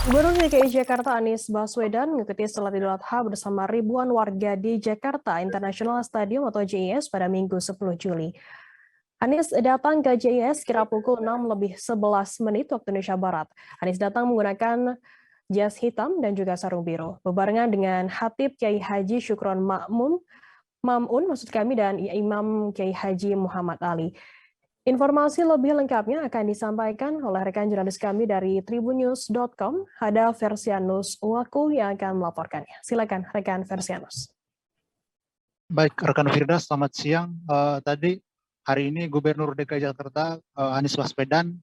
Gubernur DKI Jakarta Anies Baswedan mengikuti salat Idul Adha bersama ribuan warga di Jakarta International Stadium atau JIS pada Minggu 10 Juli. Anies datang ke JIS kira pukul 6:11 waktu Indonesia Barat. Anies datang menggunakan jas hitam dan juga sarung biru, bebarengan dengan Khatib Kiai Haji Syukron Mamun maksud kami dan Imam Kiai Haji Muhammad Ali. Informasi lebih lengkapnya akan disampaikan oleh rekan jurnalis kami dari tribunnews.com, ada Versianus Waku yang akan melaporkannya. Silakan rekan Versianus. Baik, rekan Firda, selamat siang. Tadi hari ini Gubernur DKI Jakarta Anies Baswedan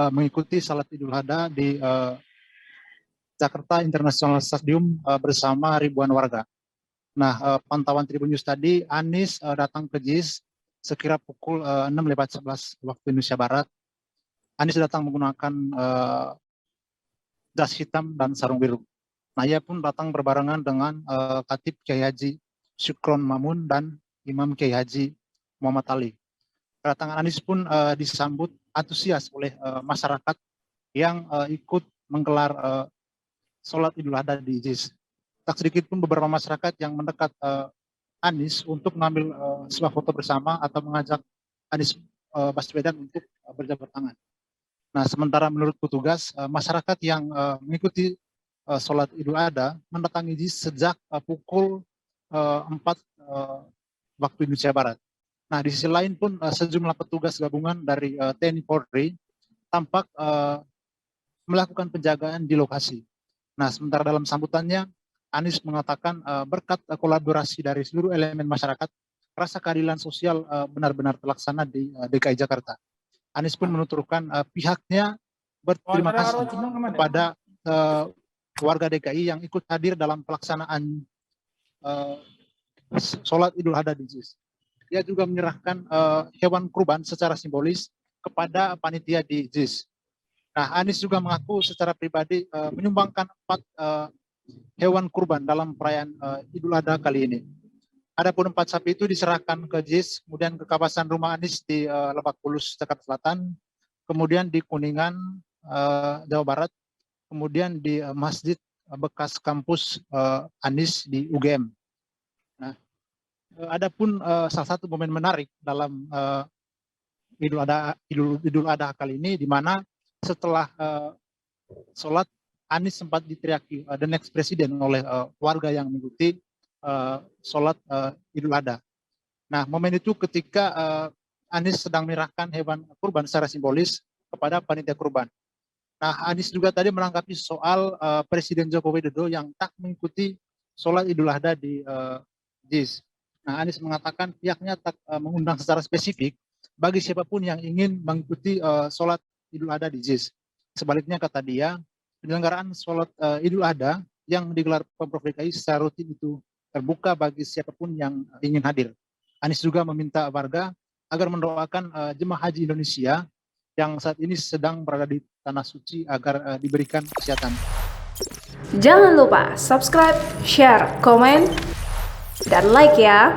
mengikuti salat Idul Adha di Jakarta International Stadium bersama ribuan warga. Nah, pantauan Tribun News tadi, Anies datang ke JIS sekira pukul 6:11 waktu Indonesia Barat. Anies datang menggunakan jas hitam dan sarung biru. Nah, ia pun datang berbarengan dengan Khatib Kiai Haji Syukron Mamun dan Imam Kiai Haji Muhammad Ali. Kedatangan Anies pun disambut antusias oleh masyarakat yang ikut menggelar sholat Idul Adha di JIS. Tak sedikit pun beberapa masyarakat yang mendekat Anies untuk mengambil sebuah foto bersama atau mengajak Anies Baswedan untuk berjabat tangan. Nah, sementara menurut petugas, masyarakat yang mengikuti sholat Idul Adha mendatangi JIS sejak pukul 4 waktu Indonesia Barat. Nah, di sisi lain pun sejumlah petugas gabungan dari TNI Polri tampak melakukan penjagaan di lokasi. Nah, sementara dalam sambutannya, Anies mengatakan berkat kolaborasi dari seluruh elemen masyarakat, rasa keadilan sosial benar-benar terlaksana di DKI Jakarta. Anies pun menuturkan pihaknya berterima kasih kepada warga DKI yang ikut hadir dalam pelaksanaan sholat Idul Adha di JIS. Dia juga menyerahkan hewan kurban secara simbolis kepada panitia di JIS. Nah, Anies juga mengaku secara pribadi menyumbangkan 4 hewan kurban dalam perayaan Idul Adha kali ini. Adapun 4 sapi itu diserahkan ke JIS, kemudian ke kawasan rumah Anies di Lebak Bulus, Jakarta Selatan, kemudian di Kuningan, Jawa Barat, kemudian di masjid bekas kampus Anies di UGM. Nah, adapun salah satu momen menarik dalam Idul Adha kali ini, di mana setelah sholat Anies sempat diteriaki the next president oleh warga yang mengikuti sholat Idul Adha. Nah, momen itu ketika Anies sedang menyerahkan hewan kurban secara simbolis kepada panitia kurban. Nah, Anies juga tadi menanggapi soal Presiden Joko Widodo yang tak mengikuti sholat Idul Adha di JIS. Nah, Anies mengatakan pihaknya tak mengundang secara spesifik bagi siapapun yang ingin mengikuti sholat Idul Adha di JIS. Sebaliknya, kata dia, penyelenggaraan sholat Idul Adha yang digelar Pemprov DKI secara rutin itu terbuka bagi siapapun yang ingin hadir. Anies juga meminta warga agar mendoakan jemaah haji Indonesia yang saat ini sedang berada di Tanah Suci agar diberikan kesehatan. Jangan lupa subscribe, share, komen, dan like ya!